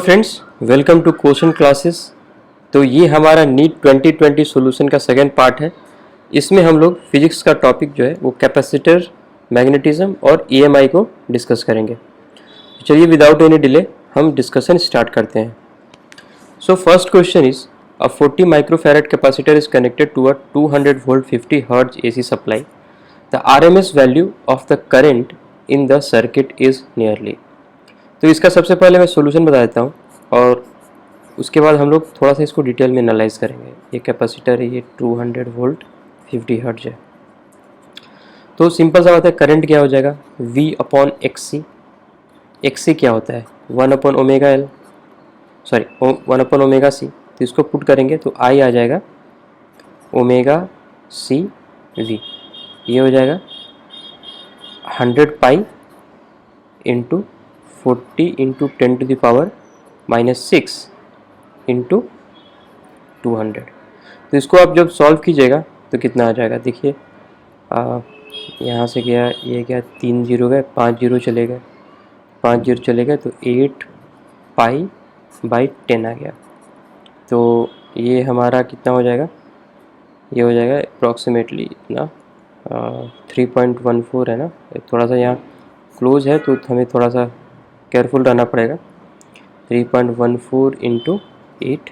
Friends, welcome to question classes. तो ये हमारा नीट 2020 सॉल्यूशन का सेकेंड पार्ट है। इसमें हम लोग फिजिक्स का टॉपिक जो है वो कैपेसिटर, मैग्नेटिज्म और ईएमआई को डिस्कस करेंगे। चलिए विदाउट एनी डिले हम डिस्कशन स्टार्ट करते हैं। So first question is a 40 microfarad capacitor is connected to a 200 volt 50 hertz AC supply. The RMS value of the current in the circuit is nearly. तो इसका सबसे पहले मैं solution बता देता हूँ और उसके बाद हम लोग थोड़ा सा इसको डिटेल में एनालाइज करेंगे। ये कैपेसिटर है, ये 200 वोल्ट 50 हर्ट्ज है। तो सिंपल सा बात है, करंट क्या हो जाएगा V अपॉन XC। XC क्या होता है 1 upon omega L, sorry 1 upon omega C। तो इसको पुट करेंगे तो I आ जाएगा ओमेगा C V। ये हो जाएगा 100 pi into 40 into 10 to the power -6 into 200। तो इसको आप जब सॉल्व कीजिएगा तो कितना आ जाएगा, देखिए यहाँ से गया, ये क्या 3 जीरो गए, 5 जीरो चले गए, 5 जीरो चले गए, तो 8 पाई बाई 10 आ गया। तो ये हमारा कितना हो जाएगा, ये हो जाएगा अप्रॉक्सीमेटली इतना 3.14 है ना। थोड़ा सा यहाँ क्लोज है तो हमें थोड़ा सा केयरफुल रहना पड़ेगा। 3.14 इंटू 8,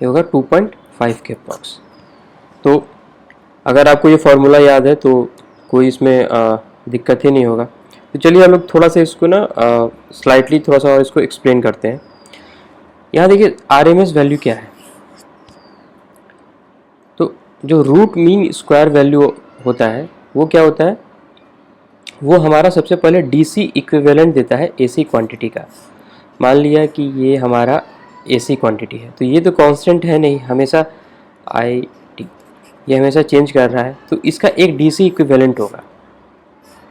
ये होगा 2.5 के अप्रॉक्स। तो अगर आपको ये फार्मूला याद है तो कोई इसमें दिक्कत ही नहीं होगा। तो चलिए हम लोग थोड़ा सा इसको ना स्लाइटली थोड़ा सा और इसको एक्सप्लेन करते हैं। यहाँ देखिए आरएमएस वैल्यू क्या है। तो जो रूट मीन स्क्वायर वैल्यू होता है वो क्या होता है, वो हमारा सबसे पहले डीसी इक्विवेलेंट देता है एसी क्वांटिटी का। मान लिया कि ये हमारा एसी क्वांटिटी है, तो ये तो कांस्टेंट है नहीं, हमेशा आई टी ये हमेशा चेंज कर रहा है। तो इसका एक डीसी इक्विवेलेंट होगा,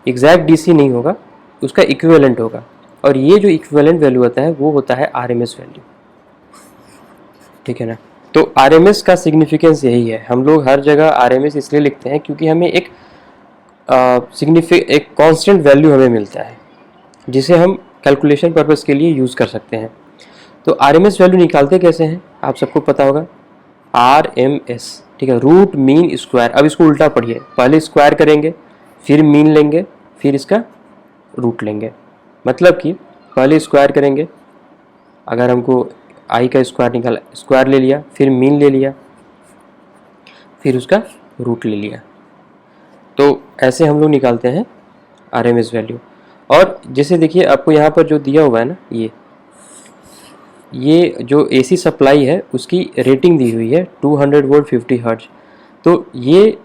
एग्जैक्ट डीसी नहीं होगा, उसका इक्विवेलेंट होगा। और ये जो इक्विवेलेंट वैल्यू होता है वो होता है आरएमएस वैल्यू, ठीक है ना। तो आरएमएस का सिग्निफिकेंस यही है, हम लोग हर जगह आरएमएस इसलिए लिखते हैं क्योंकि हमें एक एक कांस्टेंट वैल्यू हमें मिलता है जिसे हम कैलकुलेशन पर्पस के लिए यूज़ कर सकते हैं। तो आरएमएस वैल्यू निकालते कैसे हैं आप सबको पता होगा, आरएमएस, ठीक है, रूट मीन स्क्वायर। अब इसको उल्टा पढ़िए, पहले स्क्वायर करेंगे, फिर मीन लेंगे, फिर इसका रूट लेंगे। मतलब कि पहले स्क्वायर करेंगे, अगर हमको आई का स्क्वायर निकाला, स्क्वायर ले लिया, फिर मीन ले लिया, फिर उसका रूट ले लिया। तो ऐसे हम लोग निकालते हैं आरएमएस वैल्यू। और जैसे देखिए आपको यहाँ पर जो दिया हुआ है ना, ये जो एसी सप्लाई है उसकी रेटिंग दी हुई है 200 वोल्ट 50 हर्ट्ज। तो ये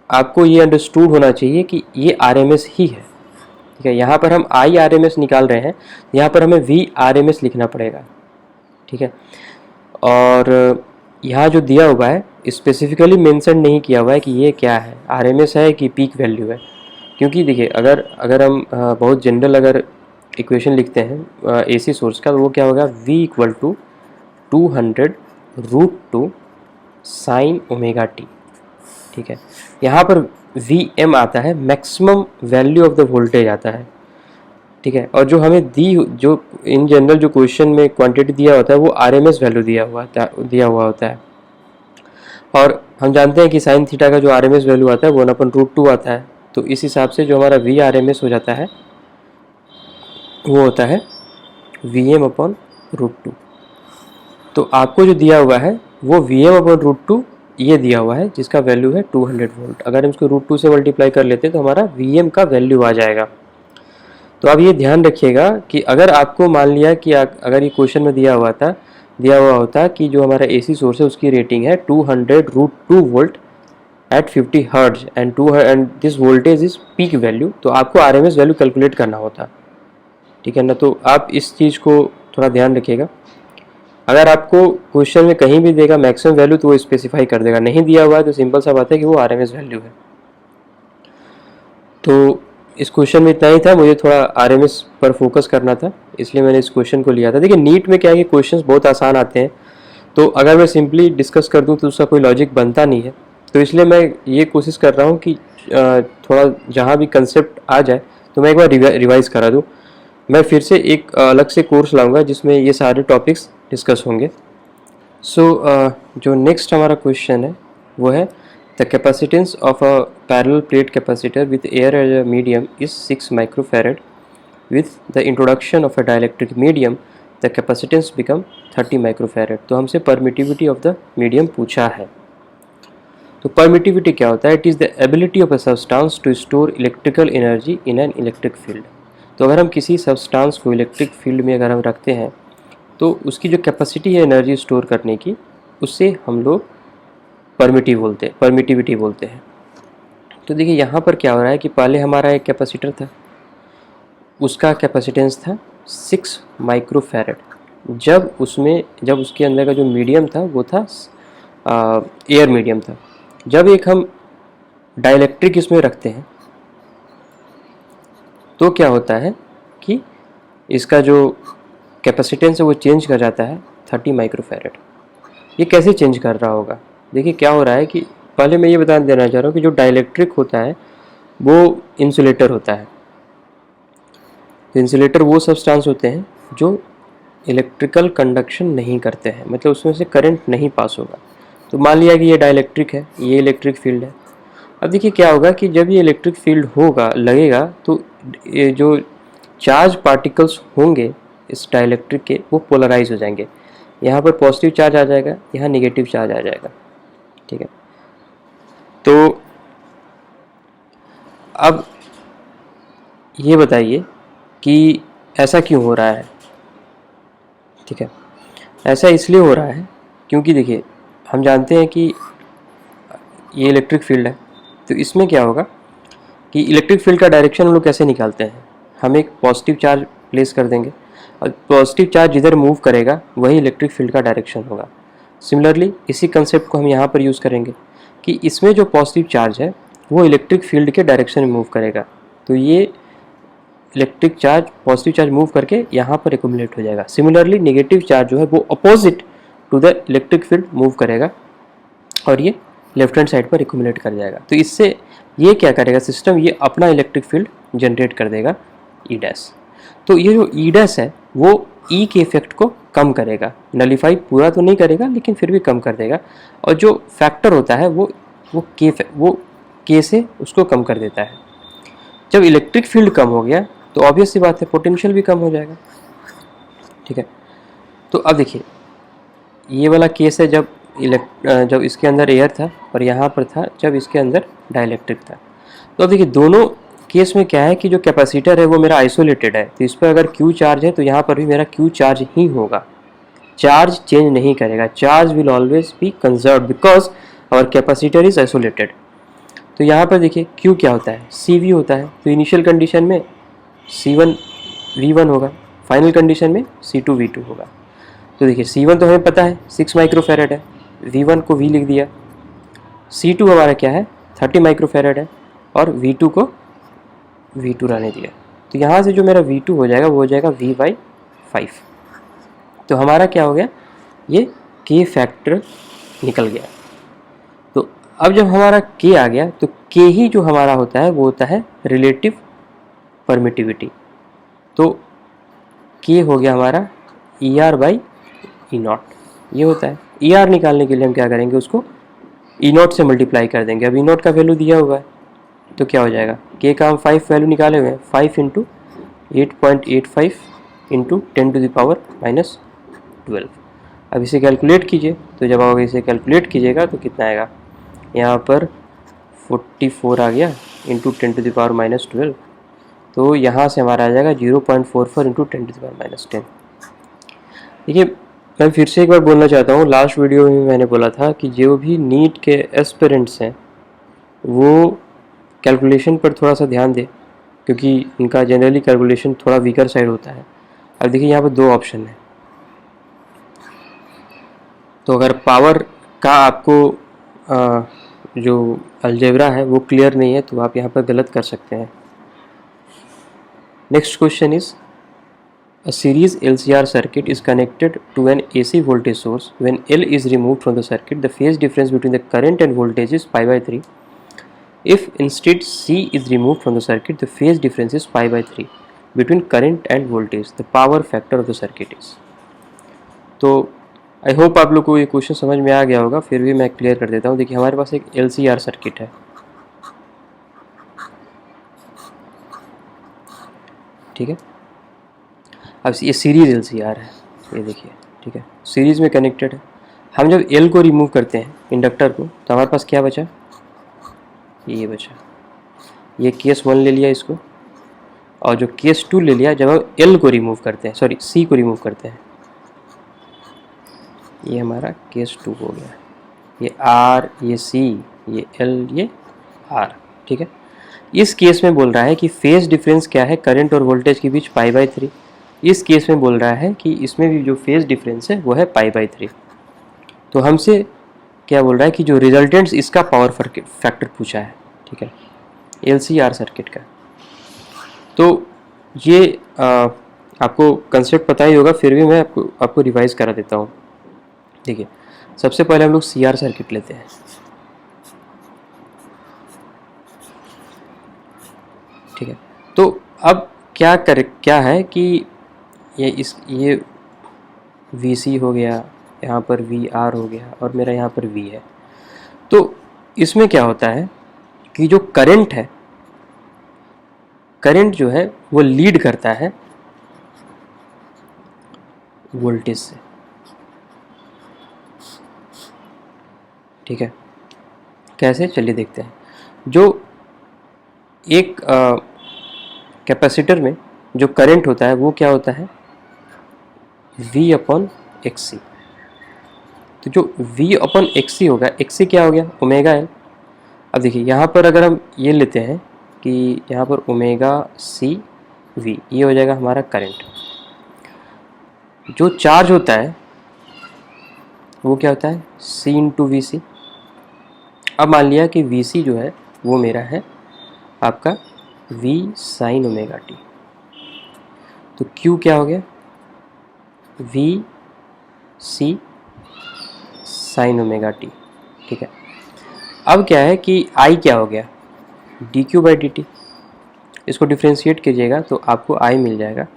आपको ये अंडरस्टूड होना चाहिए कि ये आरएमएस ही है, ठीक है। यहाँ पर हम आई आरएमएस निकाल रहे हैं, यहाँ पर हमें वी आरएमएस लिखना पड़ेगा, ठीक है। और यहाँ जो दिया हुआ है स्पेसिफिकली मेंशन नहीं किया हुआ है कि ये क्या है, आरएमएस है कि पीक वैल्यू है। क्योंकि देखिए अगर हम बहुत जनरल अगर इक्वेशन लिखते हैं एसी सोर्स का, तो वो क्या होगा, V equal to 200√2 sine omega T, ठीक है। यहाँ पर VM आता है, maximum value of the voltage आता है, ठीक है। और जो हमें जो इन जनरल जो क्वेश्चन में क्वांटिटी दिया होता है वो आरएमएस वैल्यू दिया हुआ होता है। और हम जानते हैं कि साइन थीटा का जो आरएमएस वैल्यू आता है वो 1/√2 आता है। तो इस हिसाब से जो हमारा V आरएमएस हो जाता है वो होता है VM/√2। तो आपको जो दिया हुआ है वो VM/√2 ये दिया हुआ है, जिसका वैल्यू है 200 वोल्ट। अगर हम इसको √2 से मल्टीप्लाई कर लेते हैं तो हमारा VM का वैल्यू आ जाएगा। तो आप ये ध्यान रखिएगा कि अगर आपको मान लिया कि अगर ये क्वेश्चन में दिया हुआ होता कि जो हमारा एसी सोर्स है उसकी रेटिंग है 200√2 volt at 50 hertz and this voltage is peak value, तो आपको आरएमएस वैल्यू कैलकुलेट करना होता, ठीक है ना। तो आप इस चीज़ को थोड़ा ध्यान रखिएगा। अगर आपको क्वेश्चन में कहीं भी देगा मैक्सिमम वैल्यू तो वो स्पेसिफाई कर देगा, नहीं दिया हुआ है तो सिंपल सा बात है कि वो आरएमएस वैल्यू है। तो इस क्वेश्चन में इतना ही था, मुझे थोड़ा आरएमएस पर फोकस करना था इसलिए मैंने इस क्वेश्चन को लिया था। देखिए नीट में क्या है कि क्वेश्चंस बहुत आसान आते हैं, तो अगर मैं सिंपली डिस्कस कर दूं तो उसका कोई लॉजिक बनता नहीं है। तो इसलिए मैं ये कोशिश कर रहा हूँ कि थोड़ा जहाँ भी कंसेप्ट आ जाए तो मैं एक बार रिवाइज करा दूँ। मैं फिर से एक अलग से कोर्स लाऊंगा जिसमें ये सारे टॉपिक्स डिस्कस होंगे। सो जो नेक्स्ट हमारा क्वेश्चन है वो है the capacitance of a parallel plate capacitor with air as a medium is 6 microfarad. With the introduction of a dielectric medium the capacitance become 30 microfarad. तो हमसे परमिटिविटी ऑफ द मीडियम पूछा है। तो permittivity क्या होता है? It is the ability of a substance to store electrical energy in an electric field. तो अगर हम किसी सब्सटेंस को इलेक्ट्रिक फील्ड में अगर हम रखते हैं तो उसकी जो कैपेसिटी है एनर्जी स्टोर करने की, उससे हम लोग परमिटिविटी बोलते हैं। तो देखिए यहाँ पर क्या हो रहा है कि पहले हमारा एक कैपेसिटर था, उसका कैपेसिटेंस था 6 माइक्रोफैरड। जब उसके अंदर का जो मीडियम था वो था एयर मीडियम था। जब एक हम डाइलेक्ट्रिक इसमें रखते हैं तो क्या होता है कि इसका जो कैपेसिटेंस है वो चेंज कर जाता है 30 माइक्रोफैरड। ये कैसे चेंज कर रहा होगा? देखिए क्या हो रहा है कि पहले मैं ये बता देना चाह रहा हूँ कि जो डाइलेक्ट्रिक होता है वो इंसुलेटर होता है। तो इंसुलेटर वो सब्सटेंस होते हैं जो इलेक्ट्रिकल कंडक्शन नहीं करते हैं, मतलब उसमें से करंट नहीं पास होगा। तो मान लिया कि ये डाइलेक्ट्रिक है, ये इलेक्ट्रिक फील्ड है। अब देखिए क्या होगा कि जब ये इलेक्ट्रिक फील्ड लगेगा तो ये जो चार्ज पार्टिकल्स होंगे इस डाइलेक्ट्रिक के वो पोलराइज हो जाएंगे। यहाँ पर पॉजिटिव चार्ज आ जाएगा, यहाँ नेगेटिव चार्ज आ जाएगा। ठीक है, तो अब ये बताइए कि ऐसा क्यों हो रहा है? ठीक है, ऐसा इसलिए हो रहा है क्योंकि देखिए हम जानते हैं कि ये इलेक्ट्रिक फील्ड है। तो इसमें क्या होगा कि इलेक्ट्रिक फील्ड का डायरेक्शन हम लोग कैसे निकालते हैं? हम एक पॉजिटिव चार्ज प्लेस कर देंगे और पॉजिटिव चार्ज जिधर मूव करेगा वही इलेक्ट्रिक फील्ड का डायरेक्शन होगा। सिमिलरली इसी कंसेप्ट को हम यहाँ पर यूज़ करेंगे कि इसमें जो पॉजिटिव चार्ज है वो इलेक्ट्रिक फील्ड के डायरेक्शन में मूव करेगा। तो ये electric charge positive charge move करके यहाँ पर एक्यूमुलेट हो जाएगा। सिमिलरली नेगेटिव चार्ज जो है वो opposite to the electric field move करेगा और ये लेफ्ट हैंड साइड पर एक्यूमुलेट कर जाएगा। तो इससे ये क्या करेगा सिस्टम, ये अपना इलेक्ट्रिक फील्ड जनरेट कर देगा ई डैश। तो ये जो ई डैश है वो ई के इफेक्ट को कम करेगा, नलीफाई पूरा तो नहीं करेगा लेकिन फिर भी कम कर देगा। और जो फैक्टर होता है वो के से उसको कम कर देता है। जब इलेक्ट्रिक फील्ड कम हो गया तो ऑब्वियस सी बात है पोटेंशियल भी कम हो जाएगा। ठीक है, तो अब देखिए ये वाला केस है जब इसके अंदर एयर था और यहाँ पर था जब इसके अंदर डाइलेक्ट्रिक था। तो अब देखिए दोनों केस में क्या है कि जो कैपेसिटर है वो मेरा आइसोलेटेड है, तो इस पर अगर क्यू चार्ज है तो यहाँ पर भी मेरा क्यू चार्ज ही होगा, चार्ज चेंज नहीं करेगा। Charge will always be conserve because our capacitor is isolated. तो यहाँ पर देखिए क्यू क्या होता है, सी वी होता है। तो इनिशियल कंडीशन में C1 V1 होगा, फाइनल कंडीशन में C2 V2 होगा। तो देखिए C1 तो हमें पता है 6 माइक्रोफैरड है, V1 को V लिख दिया, C2 हमारा क्या है 30 माइक्रोफैरड है और V2 को V2 रहने दिया। तो यहाँ से जो मेरा V2 हो जाएगा वो हो जाएगा V/5। तो हमारा क्या हो गया, ये K फैक्टर निकल गया। तो अब जब हमारा K आ गया तो K ही जो हमारा होता है वो होता है रिलेटिव परमिटिविटी। तो K हो गया हमारा ER/E0, ये होता है। ER निकालने के लिए हम क्या करेंगे, उसको E0 से मल्टीप्लाई कर देंगे। अब E0 का वैल्यू दिया हुआ है तो क्या हो जाएगा, K का हम 5 वैल्यू निकाले हुए हैं, 5 × 8.85 × 10⁻⁻12। अब इसे कैलकुलेट कीजिए, तो जब आप इसे कैलकुलेट कीजिएगा तो कितना आएगा, यहाँ पर 44 आ गया × 10⁻12। तो यहाँ से हमारा आ जाएगा 0.44 × 10⁻10। देखिए मैं फिर से एक बार बोलना चाहता हूँ, लास्ट वीडियो में मैंने बोला था कि जो भी नीट के एस्पिरेंट्स हैं वो कैलकुलेशन पर थोड़ा सा ध्यान दें, क्योंकि उनका जनरली कैलकुलेशन थोड़ा वीकर साइड होता है। अब देखिए यहाँ पर 2 ऑप्शन है, तो अगर पावर का आपको जो अलजेब्रा है वो क्लियर नहीं है तो आप यहाँ पर गलत कर सकते हैं। Next question is a series LCR circuit is connected to an AC voltage source. When L is removed from the circuit, the phase difference between the current and voltage is pi/3. If instead C is removed from the circuit, the phase difference is pi by 3 between current and voltage. The power factor of the circuit is. तो I hope आप लोग को ये question समझ में आ गया होगा, फिर भी मैं क्लियर कर देता हूँ। देखिए हमारे पास एक LCR सर्किट है, ठीक है। अब ये सीरीज LCR है, ये देखिए, ठीक है, सीरीज में कनेक्टेड है। हम जब L को रिमूव करते हैं इंडक्टर को, तो हमारे पास क्या बचा, ये बचा। ये केस 1 ले लिया इसको, और जो केस 2 ले लिया जब हम L को रिमूव करते हैं, सॉरी C को रिमूव करते हैं, ये हमारा केस 2 हो गया। ये R, ये C, ये L, ये R, ठीक है। इस केस में बोल रहा है कि फेज डिफरेंस क्या है करंट और वोल्टेज के बीच, पाई बाई 3। इस केस में बोल रहा है कि इसमें भी जो फेज डिफरेंस है वो है पाई बाई 3। तो हमसे क्या बोल रहा है कि जो रिजल्टेंट्स इसका पावर फैक्टर पूछा है, ठीक है, LCR सर्किट का। तो ये आपको कंसेप्ट पता ही होगा, फिर भी मैं आपको रिवाइज करा देता हूँ। देखिए सबसे पहले हम लोग CR सर्किट लेते हैं, ठीक है। तो अब क्या है कि ये VC हो गया, यहाँ पर VR हो गया, और मेरा यहाँ पर V है। तो इसमें क्या होता है कि जो करंट है, करंट जो है वो लीड करता है वोल्टेज से, ठीक है। कैसे, चलिए देखते हैं। जो एक कैपेसिटर में जो करंट होता है वो क्या होता है, V/XC। तो जो V/XC होगा, XC क्या हो गया, ओमेगा L। अब देखिए यहाँ पर अगर हम ये लेते हैं कि यहाँ पर ओमेगा C V, ये हो जाएगा हमारा करंट। जो चार्ज होता है वो क्या होता है, C × VC। अब मान लिया कि VC जो है वो मेरा है आपका V sin ओमेगा t, तो Q क्या हो गया, VC sin ओमेगा t, ठीक है। अब क्या है कि I क्या हो गया, dQ/dt। इसको डिफ्रेंशिएट कीजिएगा तो आपको I मिल जाएगा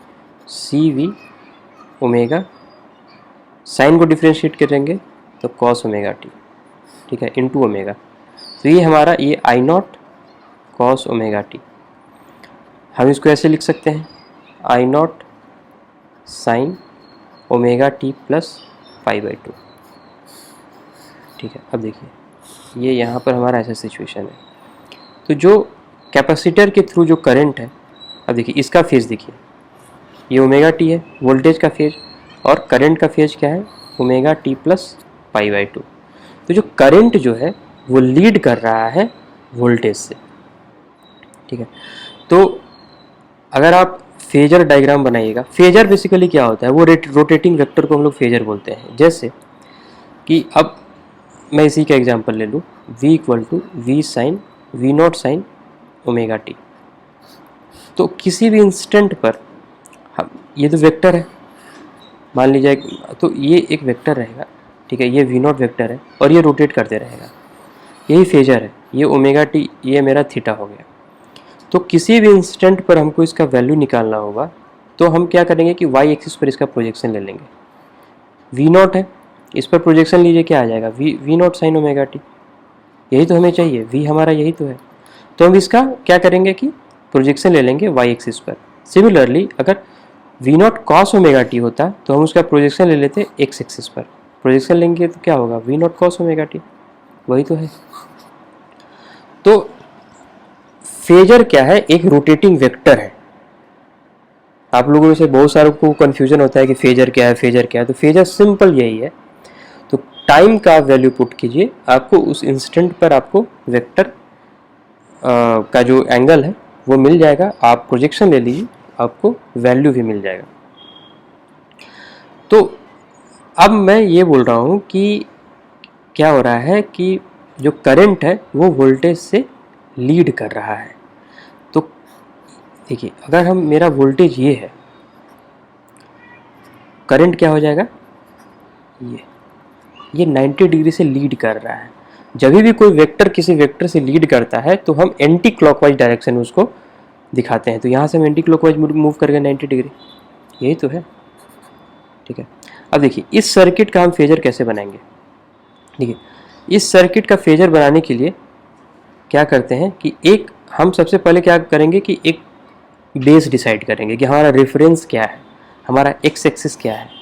CV ओमेगा, साइन को डिफ्रेंशिएट करेंगे तो cos ओमेगा t, ठीक है, इंटू ओमेगा। तो ये हमारा ये I0 cos ओमेगा t। हम इसको ऐसे लिख सकते हैं I0 sin omega t plus π/2, ठीक है। अब देखिए ये यहाँ पर हमारा ऐसा सिचुएशन है। तो जो कैपेसिटर के थ्रू जो करंट है, अब देखिए इसका फेज देखिए, ये ओमेगा t है वोल्टेज का फेज, और करंट का फेज क्या है, ओमेगा t प्लस π/2। तो जो करंट जो है वो लीड कर रहा है वोल्टेज से, ठीक है। तो अगर आप फेजर डायग्राम बनाइएगा, फेजर बेसिकली क्या होता है, वो रोटेटिंग वेक्टर को हम लोग फेजर बोलते हैं। जैसे कि अब मैं इसी का एग्जांपल ले लूँ, V = V sin V0 sin omega t। तो किसी भी इंस्टेंट पर हम, ये तो वेक्टर है मान लीजिए, तो ये एक वेक्टर रहेगा, ठीक है, ये V0 वेक्टर है और ये रोटेट करते रहेगा, यही फेजर है। ये ओमेगा t, ये मेरा थीटा हो गया। तो किसी भी इंस्टेंट पर हमको इसका वैल्यू निकालना होगा, तो हम क्या करेंगे कि y एक्सिस पर इसका प्रोजेक्शन ले लेंगे। V0 है, इस पर प्रोजेक्शन लीजिए, क्या आ जाएगा, V0 sin ओमेगा t। यही तो हमें चाहिए, V हमारा यही तो है। तो हम इसका क्या करेंगे कि प्रोजेक्शन ले लेंगे y एक्सिस पर। सिमिलरली अगर V0 cos ओमेगा t होता तो हम उसका प्रोजेक्शन ले लेते x एक्सिस पर। प्रोजेक्शन लेंगे तो क्या होगा, V0 cos ओमेगा t, वही तो है। तो फेजर क्या है, एक रोटेटिंग वेक्टर है। आप लोगों में से बहुत सारों को कन्फ्यूजन होता है कि फेजर क्या है, फेजर क्या है। तो फेजर सिंपल यही है। तो टाइम का वैल्यू पुट कीजिए, आपको उस इंस्टेंट पर आपको वेक्टर का जो एंगल है वो मिल जाएगा। आप प्रोजेक्शन ले लीजिए, आपको वैल्यू भी मिल जाएगा। तो अब मैं ये बोल रहा हूँ कि क्या हो रहा है कि जो करंट है वो वोल्टेज से लीड कर रहा है। तो देखिए अगर हम, मेरा वोल्टेज ये है, करंट क्या हो जाएगा, ये 90 डिग्री से लीड कर रहा है। जब भी कोई वेक्टर किसी वेक्टर से लीड करता है तो हम एंटी क्लॉकवाइज डायरेक्शन में उसको दिखाते हैं। तो यहाँ से हम एंटी क्लॉकवाइज मूव करके 90 डिग्री, यही तो है। ठीक है, अब देखिए इस सर्किट का हम फेजर कैसे बनाएंगे। देखिए इस सर्किट का फेजर बनाने के लिए क्या करते हैं कि एक हम सबसे पहले क्या करेंगे कि एक बेस डिसाइड करेंगे कि हमारा रेफरेंस क्या है, हमारा एक्स एक्सिस क्या है।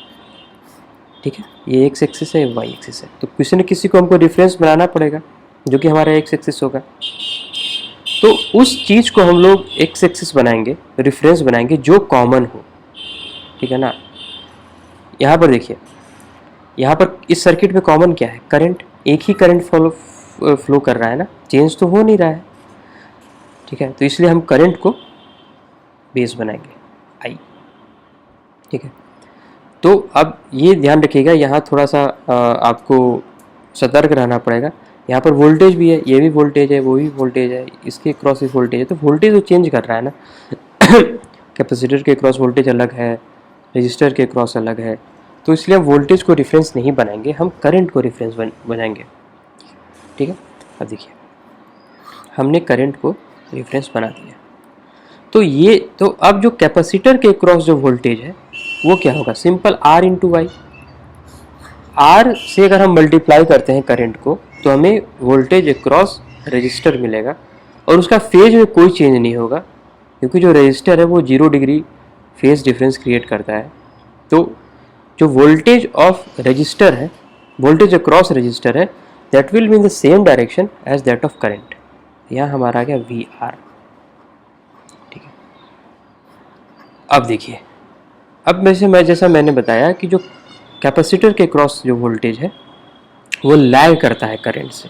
ठीक है, ये एक्स एक्सिस है, वाई एक्सिस है, तो किसी न किसी को हमको रेफरेंस बनाना पड़ेगा जो कि हमारा एक्स एक्सिस होगा। तो उस चीज़ को हम लोग एक्स एक्सिस बनाएंगे, रेफरेंस बनाएंगे जो कॉमन हो। ठीक है ना, यहाँ पर देखिए, यहाँ पर इस सर्किट में कॉमन क्या है, करंट, एक ही करंट फ्लो कर रहा है ना, चेंज तो हो नहीं रहा है। ठीक है, तो इसलिए हम करंट को बेस बनाएंगे आई। ठीक है, तो अब ये ध्यान रखिएगा, यहाँ थोड़ा सा आपको सतर्क रहना पड़ेगा। यहाँ पर वोल्टेज भी है, ये भी वोल्टेज है, वो भी वोल्टेज है, इसके क्रॉस भी वोल्टेज है, तो वोल्टेज तो चेंज कर रहा है ना। कैपेसिटर के क्रॉस वोल्टेज अलग है, रजिस्टर के क्रॉस अलग है, तो इसलिए हम वोल्टेज को रेफरेंस नहीं बनाएंगे, हम करंट को रेफरेंस बनाएंगे। ठीक है, अब देखिए हमने करंट को रेफरेंस बना दिया, तो ये तो अब जो कैपेसिटर के क्रॉस जो वोल्टेज है वो क्या होगा, simple R into Y. R से अगर हम मल्टीप्लाई करते हैं करंट को तो हमें वोल्टेज अक्रॉस रजिस्टर मिलेगा, और उसका फेज में कोई चेंज नहीं होगा क्योंकि जो रजिस्टर है वो 0 डिग्री फेज डिफरेंस क्रिएट करता है। तो जो वोल्टेज ऑफ रजिस्टर है, वोल्टेज अक्रॉस रजिस्टर है, that will be in the same direction as that of current. यहाँ हमारा आ गया VR। ठीक है, अब देखिए, अब जैसा मैंने बताया कि जो कैपेसिटर के क्रॉस जो वोल्टेज है वो लैग करता है करंट से,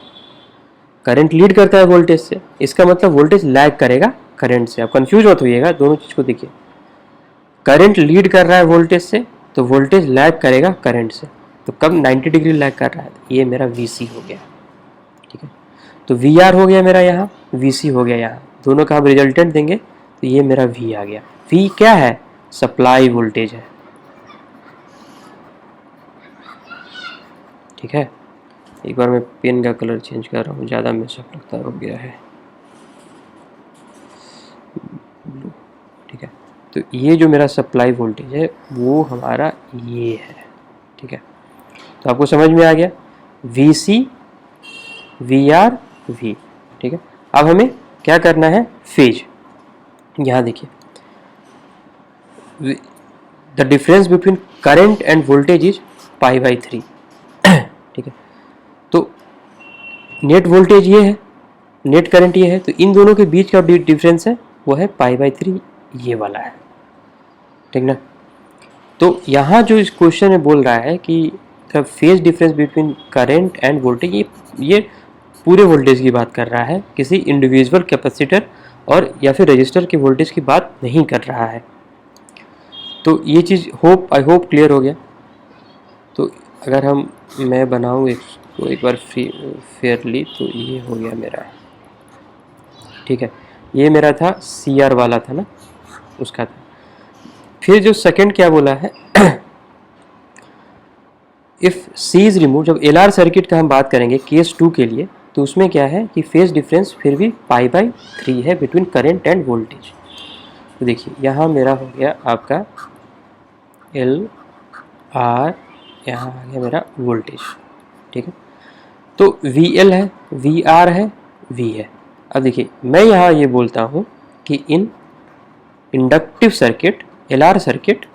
करंट लीड करता है वोल्टेज से, इसका मतलब वोल्टेज लैग करेगा करंट से। अब कंफ्यूज मत होइएगा, दोनों चीज़ को देखिए, करंट लीड कर रहा है वोल्टेज से तो वोल्टेज लैग करेगा करंट से, तो कब 90 डिग्री लैग कर रहा है, ये मेरा VC हो गया। ठीक है, तो VR हो गया मेरा यहाँ, VC हो गया यहाँ, दोनों का हम रिजल्टेंट देंगे तो ये मेरा V आ गया। V क्या है, सप्लाई वोल्टेज है। ठीक है, एक बार मैं पेन का कलर चेंज कर रहा हूँ, ज़्यादा मिक्सअप लगता हो गया है। ठीक है, तो ये जो मेरा सप्लाई वोल्टेज है वो हमारा ये है। ठीक है, तो आपको समझ में आ गया, VC VR V। ठीक है, अब हमें क्या करना है, फेज। यहाँ देखिए, the difference between current and voltage is π/3। ठीक है, तो नेट वोल्टेज ये है, नेट करंट ये है, तो इन दोनों के बीच का डिफरेंस है वो है π/3, ये वाला है। ठीक ना, तो यहाँ जो इस क्वेश्चन में बोल रहा है कि the phase difference between current and voltage, ये पूरे वोल्टेज की बात कर रहा है, किसी इंडिविजुअल कैपेसिटर और या फिर रजिस्टर की वोल्टेज की बात नहीं कर रहा है। तो ये चीज़ आई होप क्लियर हो गया। तो अगर मैं बनाऊँ इसको एक बार फेयरली, तो ये हो गया मेरा। ठीक है, ये मेरा था CR वाला था ना, उसका था। फिर जो सेकंड क्या बोला है, इफ़ C इज रिमूव, जब LR सर्किट का हम बात करेंगे केस 2 के लिए, तो उसमें क्या है कि फेज डिफरेंस फिर भी π/3 है बिटवीन करंट एंड वोल्टेज। तो देखिए यहाँ मेरा हो गया आपका LR, यहाँ आ गया मेरा वोल्टेज। ठीक है, तो VL है, VR है, V है। अब देखिए मैं यहाँ ये बोलता हूँ कि in inductive circuit, LR circuit,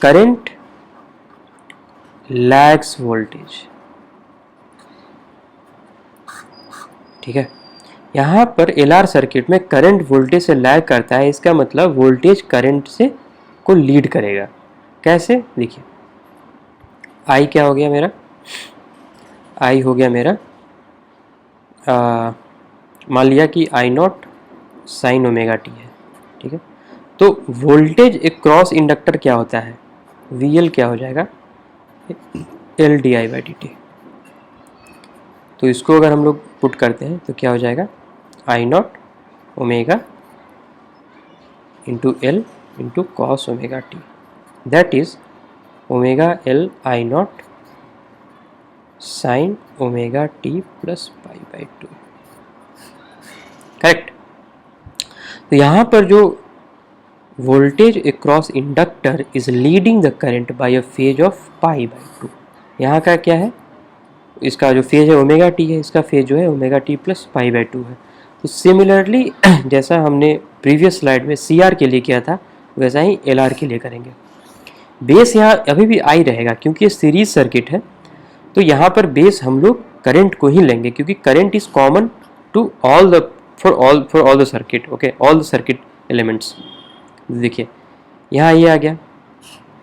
current lags voltage. ठीक है, यहाँ पर LR सर्किट में करंट वोल्टेज से लैग करता है, इसका मतलब वोल्टेज करंट से को लीड करेगा। कैसे, देखिए I क्या हो गया मेरा, I हो गया मेरा, मान लिया कि I0 sin ωt है। ठीक है, तो वोल्टेज एक क्रॉस इंडक्टर क्या होता है, VL क्या हो जाएगा, LdI/dt। तो इसको अगर हम लोग पुट करते हैं तो क्या हो जाएगा, I0 omega into L into cos ωt, that is omega L I0 sign omega T plus pi by 2, correct. तो यहाँ पर जो voltage across inductor is leading the current by a phase of pi by 2, यहाँ का क्या है, इसका जो फेज है ओमेगा टी है, इसका फेज जो है omega T plus pi by 2 है। तो सिमिलरली जैसा हमने प्रीवियस स्लाइड में सी आर के लिए किया था वैसा ही एल आर के लिए करेंगे। बेस यहाँ अभी भी आई रहेगा क्योंकि ये सीरीज सर्किट है, तो यहाँ पर बेस हम लोग करंट को ही लेंगे क्योंकि current is common to all the for all the circuit, okay, all the circuit elements. देखिए यहाँ ये आ गया,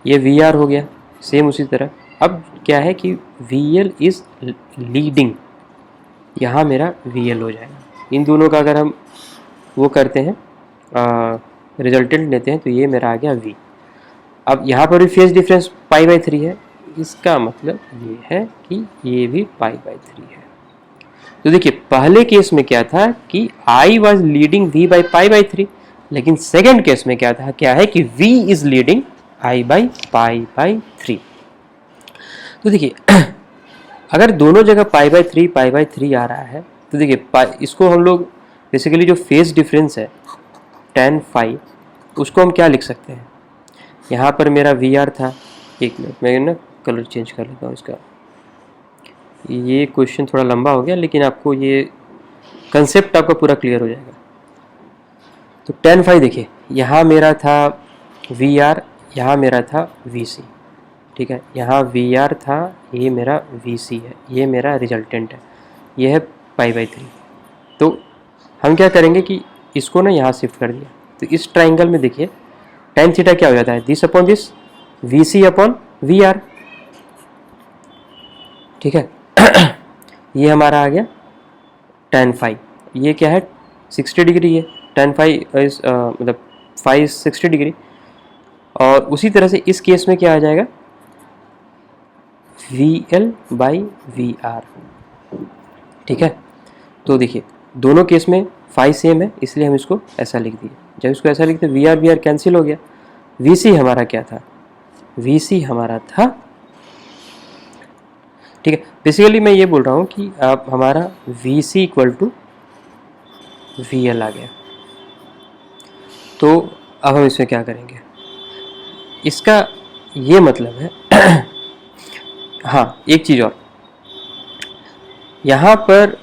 ये वी आर हो गया, सेम उसी तरह। अब क्या है कि वी एल इज लीडिंग, यहाँ मेरा वी एल हो जाएगा। इन दोनों का अगर हम वो करते हैं रिजल्टेंट लेते हैं तो ये मेरा आ गया वी। अब यहाँ पर भी फेज डिफरेंस पाई बाई 3 है, इसका मतलब ये है कि ये भी पाई बाई 3 है। तो देखिए पहले केस में क्या था कि I was leading V by pi by 3, लेकिन सेकेंड केस में क्या था, क्या है कि V is leading I by pi by 3। तो देखिए अगर दोनों जगह पाई बाई 3 आ रहा है तो देखिए इसको हम लोग बेसिकली जो फेज डिफरेंस है tan फाई, उसको हम क्या लिख सकते हैं, यहाँ पर मेरा वी आर था, एक मिनट मैं ना कलर चेंज कर लेता हूँ इसका। ये क्वेश्चन थोड़ा लंबा हो गया लेकिन आपको ये कंसेप्ट आपका पूरा क्लियर हो जाएगा। तो tan फाई देखिए यहाँ मेरा था वी आर, यहाँ मेरा था वी सी, ठीक है, यहाँ वी आर था, ये मेरा वी सी है, ये मेरा रिजल्टेंट है, ये है पाई बाई 3। तो हम क्या करेंगे कि इसको ना यहाँ शिफ्ट कर दिया, तो इस ट्राइंगल में देखिए tan थीटा क्या हो जाता है, this upon this, V C upon V R, ठीक है। ये हमारा आ गया tan फाई, ये क्या है 60 डिग्री है, tan फाई इज मतलब फाई 60 डिग्री। और उसी तरह से इस केस में क्या आ जाएगा, V L by V R, ठीक है। तो देखिए दोनों केस में फाई सेम है इसलिए हम इसको ऐसा लिख दिए। जब इसको ऐसा लिखते वी आर कैंसिल हो गया, वी सी हमारा क्या था, वी सी हमारा था, ठीक है। बेसिकली मैं ये बोल रहा हूँ कि आप हमारा V C equal to V L आ गया। तो अब हम इसमें क्या करेंगे, इसका ये मतलब है हाँ एक चीज़ और, यहाँ पर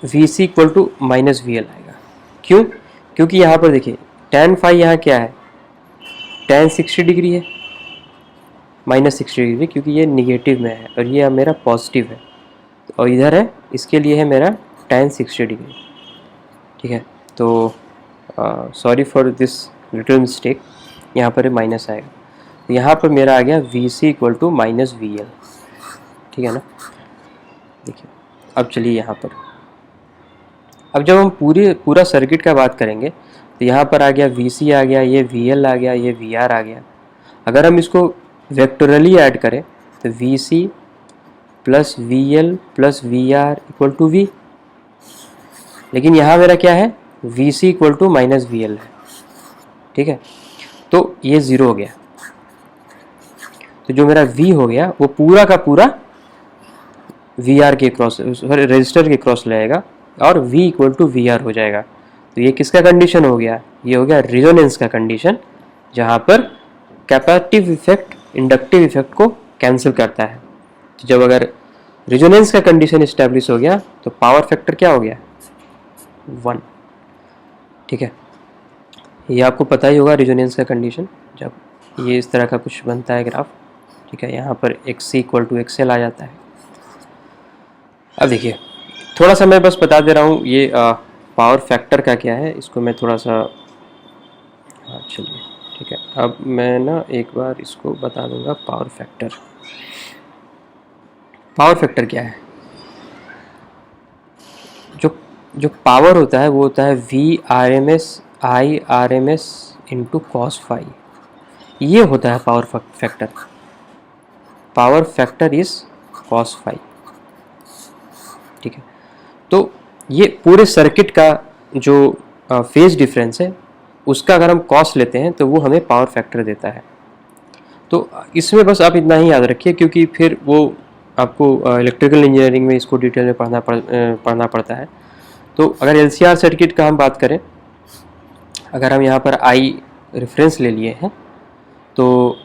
V C equal to minus V L आएगा, क्यों, क्योंकि यहाँ पर देखिए tan फाई यहाँ क्या है, tan 60 डिग्री है, माइनस 60 डिग्री, क्योंकि ये निगेटिव में है और ये मेरा पॉजिटिव है, और इधर है इसके लिए है मेरा tan 60 डिग्री, ठीक है। तो sorry for this little mistake, यहाँ पर माइनस आएगा, तो यहाँ पर मेरा आ गया V C equal to minus V L, ठीक है ना। देखिए अब चलिए यहाँ पर, अब जब हम पूरा सर्किट का बात करेंगे तो यहाँ पर आ गया वी सी आ गया, ये वी एल आ गया, ये वी आर आ गया। अगर हम इसको वेक्टोरली ऐड करें तो V C plus V L plus V R equal to V, लेकिन यहाँ मेरा क्या है, V C equal to minus V L है, ठीक है। तो ये ज़ीरो हो गया, तो जो मेरा V हो गया वो पूरा का पूरा वी आर के क्रॉस, रजिस्टर के क्रॉस लगेगा और V equal to V R हो जाएगा। तो ये किसका कंडीशन हो गया, ये हो गया रेजोनेंस का कंडीशन, जहाँ पर कैपेसिटिव इफेक्ट इंडक्टिव इफेक्ट को कैंसिल करता है। तो जब अगर रेजोनेंस का कंडीशन इस्टेब्लिश हो गया तो पावर फैक्टर क्या हो गया, 1, ठीक है। ये आपको पता ही होगा रेजोनेंस का कंडीशन, जब ये इस तरह का कुछ बनता है ग्राफ, ठीक है, यहाँ पर XC इक्वल टू XL आ जाता है। अब देखिए थोड़ा सा मैं बस बता दे रहा हूँ ये पावर फैक्टर का क्या है, इसको मैं थोड़ा सा चलिए ठीक है, अब मैं ना एक बार इसको बता दूंगा पावर फैक्टर। पावर फैक्टर क्या है, जो पावर होता है वो होता है V RMS I RMS into cos phi, ये होता है power factor. Power factor is cos phi, ठीक है। तो ये पूरे सर्किट का जो फेज डिफरेंस है उसका अगर हम कॉस लेते हैं तो वो हमें पावर फैक्टर देता है। तो इसमें बस आप इतना ही याद रखिए, क्योंकि फिर वो आपको इलेक्ट्रिकल इंजीनियरिंग में इसको डिटेल में पढ़ना पड़ता है। तो अगर LCR सर्किट का हम बात करें, अगर हम यहाँ पर आई रेफरेंस ले लिए हैं, तो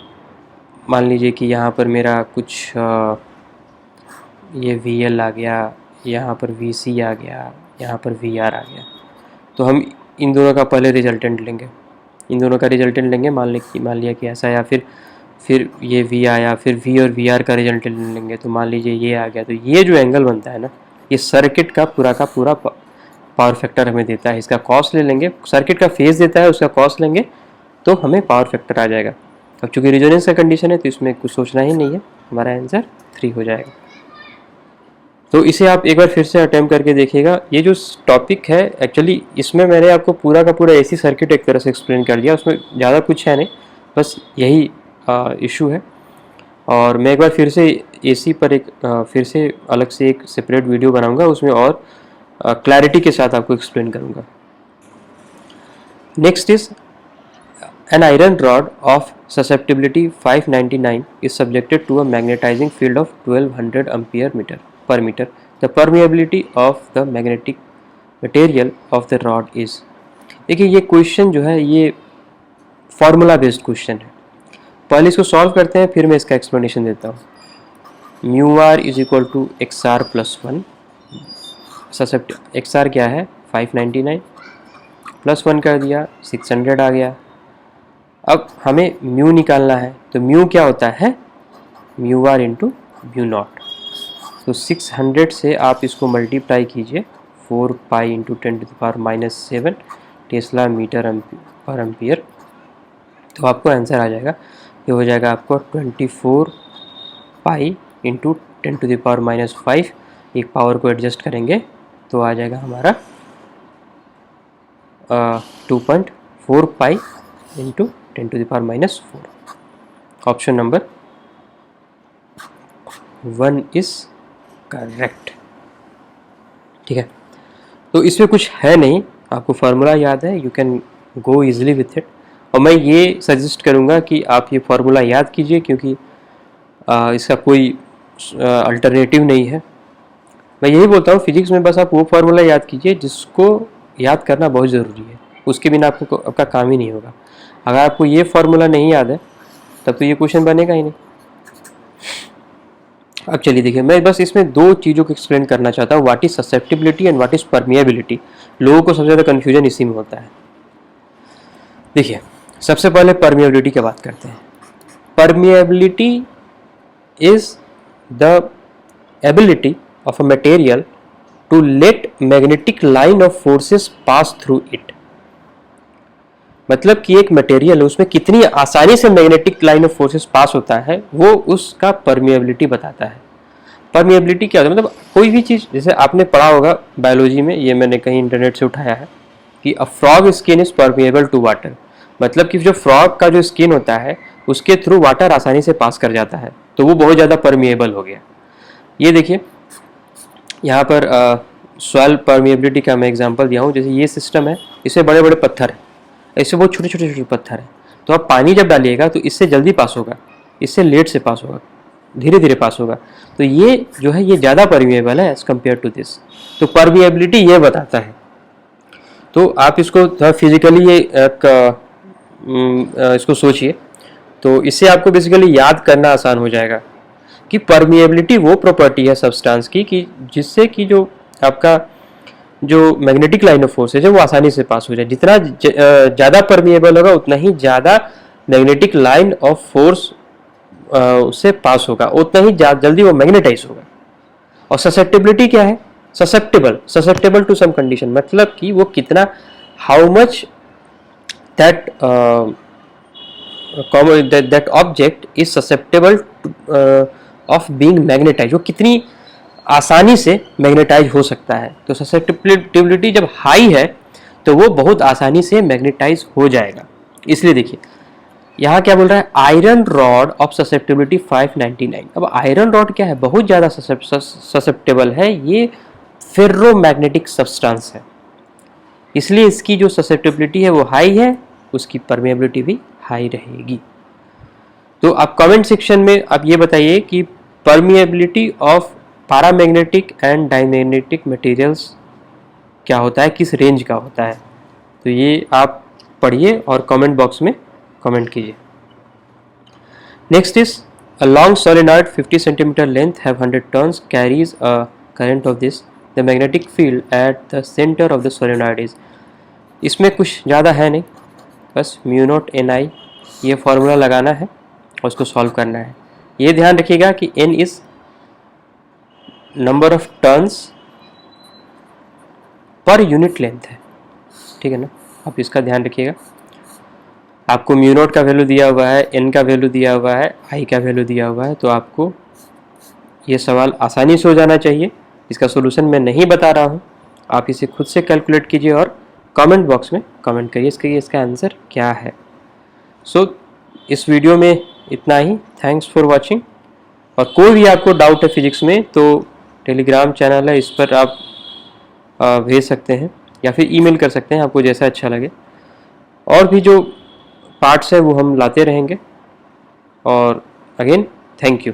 मान लीजिए कि यहाँ पर मेरा कुछ ये VL आ गया, यहाँ पर VC आ गया, यहाँ पर VR आ गया। तो हम इन दोनों का पहले रिजल्टेंट लेंगे, मान लिया कि ऐसा, या फिर ये V आया, फिर V और VR का रिजल्टेंट लेंगे, तो मान लीजिए ये आ गया। तो ये जो एंगल बनता है ना, ये सर्किट का पूरा पावर फैक्टर हमें देता है। इसका कॉस ले लेंगे, सर्किट का फेज देता है, उसका कॉस लेंगे तो हमें पावर फैक्टर आ जाएगा। अब चूँकि रेजोनेंस का कंडीशन है तो इसमें कुछ सोचना ही नहीं है, हमारा आंसर 3 हो जाएगा। तो इसे आप एक बार फिर से अटेम्प्ट करके देखिएगा। ये जो टॉपिक है एक्चुअली, इसमें मैंने आपको पूरा का पूरा AC सर्किट एक तरह से एक्सप्लेन कर दिया, उसमें ज़्यादा कुछ है नहीं, बस यही इशू है। और मैं एक बार फिर से AC पर फिर से अलग से एक सेपरेट वीडियो बनाऊंगा, उसमें और क्लैरिटी के साथ आपको एक्सप्लेन करूंगा। Next is an iron rod of susceptibility 599 is subjected to a magnetizing field of 1200 ampere per meter. The permeability of the magnetic material of the rod is। देखिए ये question जो है ये फॉर्मूला बेस्ड क्वेश्चन है। पहले इसको solve करते हैं, फिर मैं इसका एक्सप्लेनेशन देता हूँ। Mu R is equal to XR+1। XR क्या है 599, +1 कर दिया 600 आ गया। अब हमें म्यू निकालना है, तो म्यू क्या होता है mu r into mu naught. तो 600 से आप इसको मल्टीप्लाई कीजिए 4 pi into 10⁻⁻7 tesla metre per ampere, तो आपको आंसर आ जाएगा। ये हो जाएगा आपको 24 पाई इंटू 10⁻⁻5। एक पावर को एडजस्ट करेंगे तो आ जाएगा हमारा 2.4 pi into 10⁻⁻4। Option number 1 is correct. ठीक है, तो इसमें कुछ है नहीं, आपको फार्मूला याद है, you can go easily with it. और मैं ये सजेस्ट करूँगा कि आप ये फार्मूला याद कीजिए, क्योंकि इसका कोई अल्टरनेटिव नहीं है। मैं यही बोलता हूँ फिजिक्स में बस आप वो फार्मूला याद कीजिए जिसको याद करना बहुत ज़रूरी है, उसके बिना आपका काम ही नहीं होगा। अगर आपको ये फार्मूला नहीं याद है तब तो ये क्वेश्चन बनेगा ही नहीं। अब चलिए देखिए, मैं बस इसमें 2 चीज़ों को एक्सप्लेन करना चाहता हूँ, what is susceptibility and what is permeability. लोगों को सबसे ज़्यादा कन्फ्यूजन इसी में होता है। देखिए, सबसे पहले परमिएबिलिटी की बात करते हैं। Permeability is the ability of a material to let magnetic line of forces pass through it. मतलब कि एक मटेरियल है, उसमें कितनी आसानी से magnetic line of forces pass होता है, वो उसका परमिएबिलिटी बताता है। परमिएबिलिटी क्या होता है, मतलब कोई भी चीज़, जैसे आपने पढ़ा होगा बायोलॉजी में, ये मैंने कहीं इंटरनेट से उठाया है कि a frog skin is permeable to water. मतलब कि जो फ्रॉग का जो स्किन होता है उसके थ्रू वाटर आसानी से पास कर जाता है, तो वो बहुत ज़्यादा परमिएबल हो गया। ये देखिए यहाँ पर सॉइल परमिएबिलिटी का मैं एग्जांपल दिया हूँ। जैसे ये सिस्टम है, इसमें बड़े बड़े पत्थर हैं, ऐसे बहुत छोटे छोटे पत्थर हैं, तो आप पानी जब डालिएगा तो इससे जल्दी पास होगा, इससे लेट से पास होगा, धीरे धीरे पास होगा। तो ये जो है ये ज़्यादा परमिएबल है एज़ कम्पेयर टू दिस। तो परमिएबिलिटी ये बताता है। तो आप इसको थोड़ा फिजिकली ये इसको सोचिए, तो इससे आपको बेसिकली याद करना आसान हो जाएगा कि परमिएबिलिटी वो प्रॉपर्टी है सब्सटेंस की कि जिससे कि जो आपका जो मैग्नेटिक लाइन ऑफ फोर्स है वो आसानी से पास हो जाए। जितना ज़्यादा परमिएबल होगा उतना ही ज़्यादा मैग्नेटिक लाइन ऑफ फोर्स उससे पास होगा, उतना ही जल्दी वो मैग्नेटाइज होगा। और ससेप्टिबिलिटी क्या है, ससेप्टेबल टू सम कंडीशन, मतलब कि वो कितना, how much that object is susceptible of being magnetize, वो कितनी आसानी से मैग्नेटाइज हो सकता है। तो ससेप्टिबिलिटी जब हाई है तो वो बहुत आसानी से मैग्नेटाइज हो जाएगा। इसलिए देखिए यहाँ क्या बोल रहा है, आयरन रॉड ऑफ ससेप्टिबिलिटी 599। अब आयरन रॉड क्या है, बहुत ज़्यादा ससेप्टेबल है, ये फेर्रोमैग्नेटिक सब्सटेंस है, इसलिए इसकी जो ससेप्टिबिलिटी है वो हाई है, उसकी परमेबिलिटी भी हाई रहेगी। तो आप कमेंट सेक्शन में आप ये बताइए कि permeability of paramagnetic and diamagnetic materials क्या होता है, किस रेंज का होता है। तो ये आप पढ़िए और कमेंट बॉक्स में कमेंट कीजिए। Next is a long solenoid 50 cm length have 100 turns carries a current of this. The magnetic field at the center of the solenoid is, इसमें कुछ ज़्यादा है नहीं, बस म्यू नॉट एन आई ये फार्मूला लगाना है और उसको सॉल्व करना है। ये ध्यान रखिएगा कि N is number of turns per unit length है, ठीक है ना, आप इसका ध्यान रखिएगा। आपको म्यू नॉट का वैल्यू दिया हुआ है, एन का वैल्यू दिया हुआ है, आई का वैल्यू दिया हुआ है, तो आपको ये सवाल आसानी से हो जाना चाहिए। इसका सोल्यूशन मैं नहीं बता रहा हूँ, आप इसे खुद से कैलकुलेट कीजिए और कमेंट बॉक्स में कमेंट करिए इसका आंसर क्या है। सो इस वीडियो में इतना ही। Thanks for watching. और कोई भी आपको डाउट है फिजिक्स में तो टेलीग्राम चैनल है, इस पर आप भेज सकते हैं या फिर ईमेल कर सकते हैं, आपको जैसा अच्छा लगे। और भी जो पार्ट्स है वो हम लाते रहेंगे। और अगेन थैंक यू।